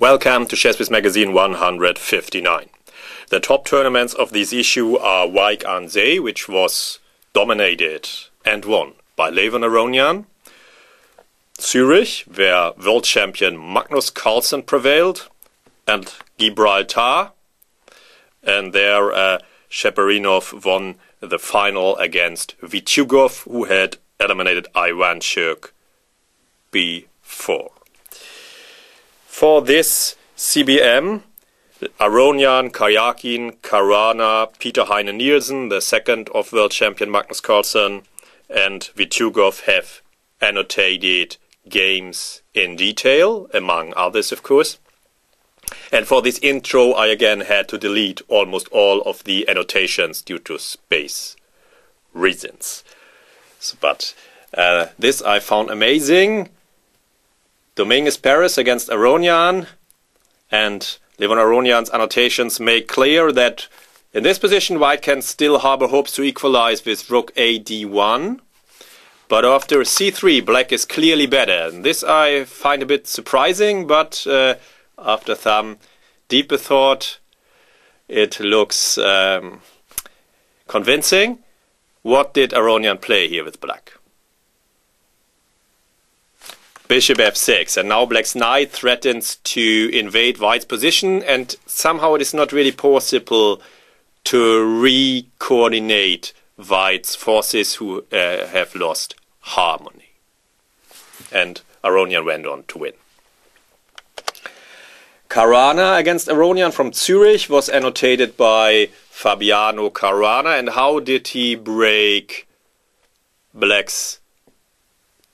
Welcome to ChessBase Magazine 159. The top tournaments of this issue are Wijk aan Zee, which was dominated and won by Levon Aronian. Zurich, where world champion Magnus Carlsen prevailed, and Gibraltar. And there Shaporinov won the final against Vityugov, who had eliminated Ivanchuk before. For this CBM, Aronian, Karjakin, Caruana, Peter Heine Nielsen, the second of world champion Magnus Carlsen, and Vityugov have annotated games in detail, among others of course. And for this intro I again had to delete almost all of the annotations due to space reasons. But this I found amazing. Dominguez Perez against Aronian, and Levon Aronian's annotations make clear that in this position White can still harbor hopes to equalize with Rook A D1, but after C3 Black is clearly better. And this I find a bit surprising, but after some deeper thought it looks convincing. What did Aronian play here with Black? Bishop F6, and now Black's knight threatens to invade White's position, and somehow it is not really possible to re-coordinate White's forces who have lost harmony. And Aronian went on to win. Caruana against Aronian from Zurich was annotated by Fabiano Caruana. And how did he break Black's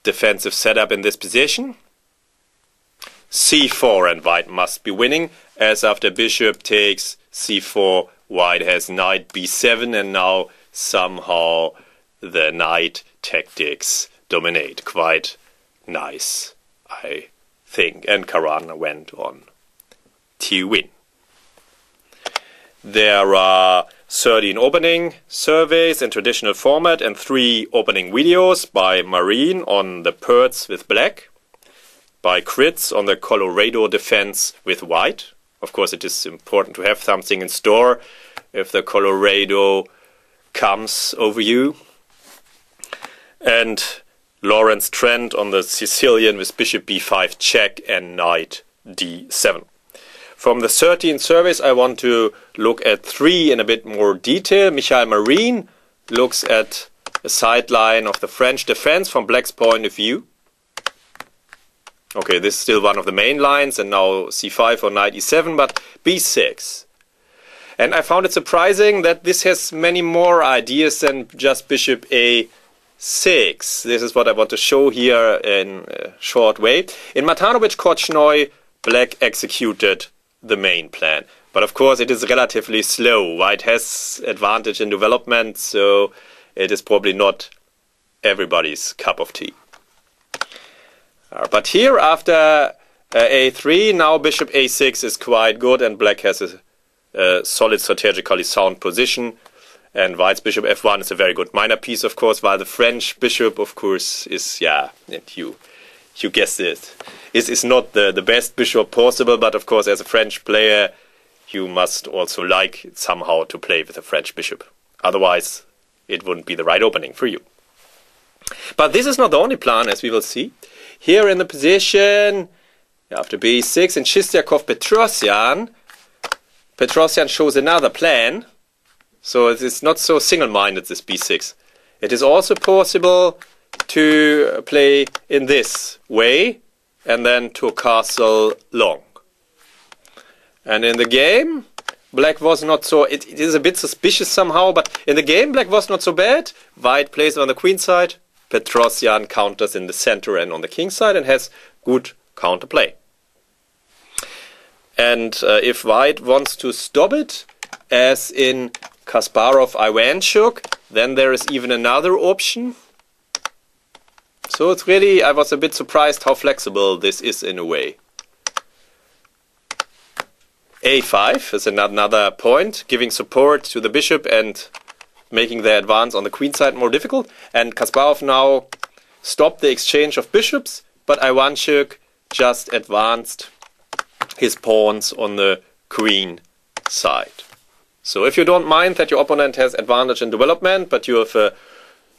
defensive setup in this position? C4, and White must be winning, as after bishop takes C4 White has knight B7, and now somehow the knight tactics dominate. Quite nice, I think, and Caruana went on to win. There are 13 opening surveys in traditional format and 3 opening videos by Marine on the Perts with Black, by Crits on the Colorado defense with White. Of course it is important to have something in store if the Colorado comes over you. And Lawrence Trent on the Sicilian with Bishop B5 check and Knight D7. From the 13 surveys I want to look at 3 in a bit more detail. Michael Marine looks at a sideline of the French defense from Black's point of view. Okay, this is still one of the main lines, and now C5 or Knight E7, but B6. And I found it surprising that this has many more ideas than just Bishop A6. This is what I want to show here in a short way. In Matanovic Korchnoi, Black executed the main plan, but of course it is relatively slow. White has advantage in development, so it is probably not everybody's cup of tea. But here after A3, now Bishop A6 is quite good, and Black has a solid strategically sound position, and White's Bishop F1 is a very good minor piece, of course, while the French Bishop, of course, is, yeah, you guessed it. Is not the best bishop possible, but of course as a French player you must also like somehow to play with a French bishop. Otherwise it wouldn't be the right opening for you. But this is not the only plan, as we will see. Here in the position after B6 in Chistiakov Petrosyan shows another plan. So it is not so single-minded, this B6. It is also possible to play in this way and then to castle long. And in the game Black was not so, it is a bit suspicious somehow, but in the game Black was not so bad. White plays on the queen side, Petrosyan counters in the center and on the king side and has good counterplay. And if White wants to stop it, as in Kasparov Ivanchuk, then there is even another option. So it's really, I was a bit surprised how flexible this is in a way. A5 is another point, giving support to the bishop and making the advance on the queen side more difficult. And Kasparov now stopped the exchange of bishops, but Ivanchuk just advanced his pawns on the queen side. So if you don't mind that your opponent has advantage in development, but you have a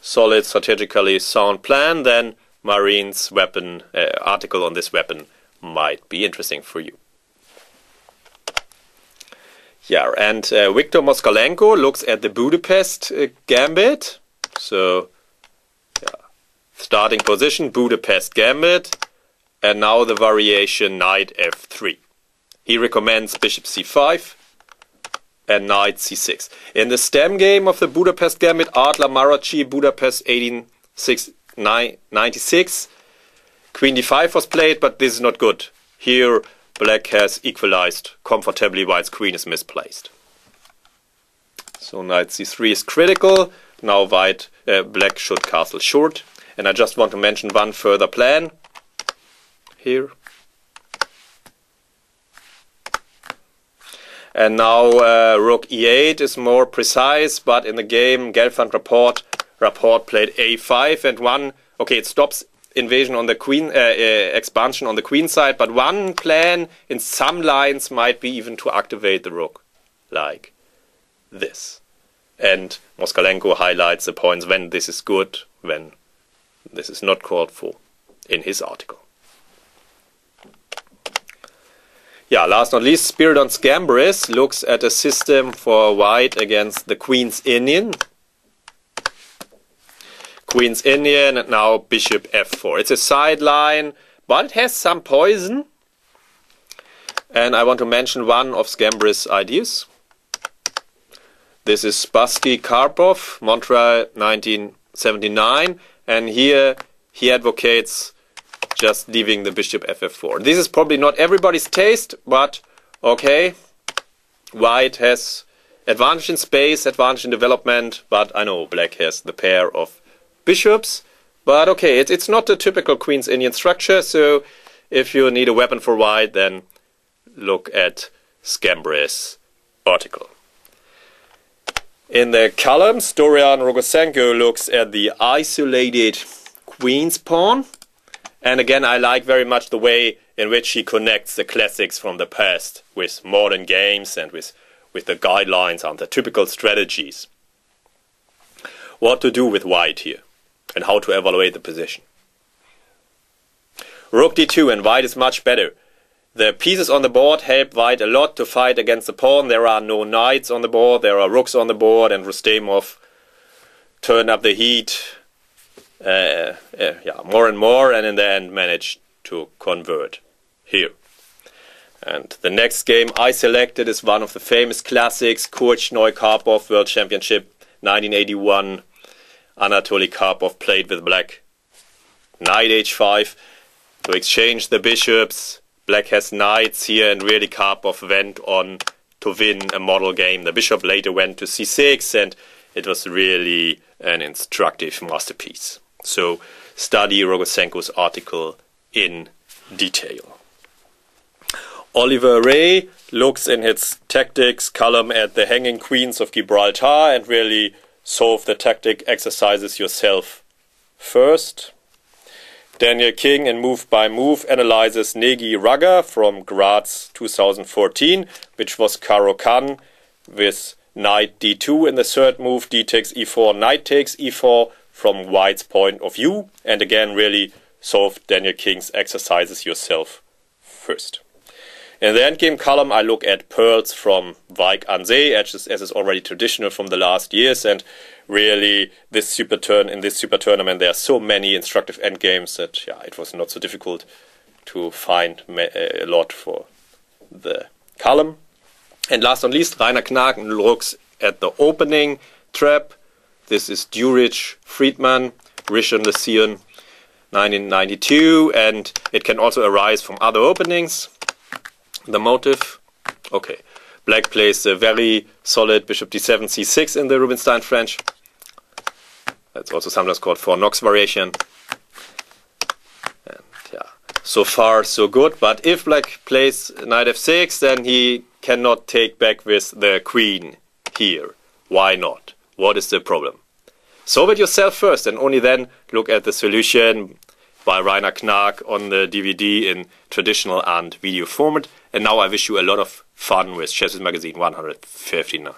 solid, strategically sound plan, then Marin's weapon article on this weapon might be interesting for you. Yeah, and Viktor Moskalenko looks at the Budapest Gambit. So, yeah, starting position, Budapest Gambit, and now the variation Knight F3. He recommends Bishop C5 and Knight C6. In the stem game of the Budapest Gambit, Adler Marachi, Budapest 1896, Queen D5 was played, but this is not good. Here, Black has equalized comfortably while its queen is misplaced. So Knight C3 is critical. Now Black should castle short. And I just want to mention one further plan here. And now Rook E8 is more precise, but in the game Gelfand Rapport played A5 and one. Okay, it stops invasion on the queen, expansion on the queen side, but one plan in some lines might be even to activate the rook, like this. And Moskalenko highlights the points when this is good, when this is not called for in his article. Yeah, last not least, Spiridon Scambris looks at a system for white against the Queen's Indian. Queen's Indian and now Bishop F4. It's a sideline, but it has some poison. And I want to mention one of Scambris' ideas. This is Spassky Karpov, Montreal 1979. And here he advocates just leaving the Bishop FF4. This is probably not everybody's taste, but okay. White has advantage in space, advantage in development, but I know Black has the pair of bishops. But okay, it's not the typical Queen's Indian structure, so if you need a weapon for white, then look at Scambris' article. In the columns, Dorian Rogosenko looks at the isolated Queen's pawn. And again, I like very much the way in which he connects the classics from the past with modern games and with the guidelines and the typical strategies. What to do with white here and how to evaluate the position. Rook d2, and white is much better. The pieces on the board help white a lot to fight against the pawn. There are no knights on the board, there are rooks on the board, and Rustemov turned up the heat more and more, and in the end managed to convert here. And the next game I selected is one of the famous classics, Korchnoi Karpov World Championship 1981. Anatoly Karpov played with Black. Knight h5 to exchange the bishops. Black has knights here, and really Karpov went on to win a model game. The bishop later went to c6, and it was really an instructive masterpiece. So study Rogosenko's article in detail. Oliver Ray looks in his tactics column at the hanging queens of Gibraltar and really solve the tactic exercises yourself first. Daniel King in Move by Move analyzes Negi Raga from Graz 2014, which was Caro-Kann with knight d2 in the third move, d takes e4, knight takes e4 from white's point of view. And again, really solve Daniel King's exercises yourself first. In the endgame column, I look at pearls from Vaik Anze, as is already traditional from the last years, and really in this super tournament, there are so many instructive endgames that it was not so difficult to find a lot for the column. And last but not least, Rainer Knaken looks at the opening trap. This is Durich Friedman, Rishon LeZion 1992, and it can also arise from other openings. The motive, okay, Black plays a very solid Bishop d7, c6 in the Rubinstein French. That's also sometimes called 4-Knox variation. And so far so good, but if Black plays knight f6, then he cannot take back with the queen here. Why not? What is the problem? Solve it yourself first, and only then look at the solution. by Rainer Knag on the DVD in traditional and video format. And now I wish you a lot of fun with ChessBase Magazine 159.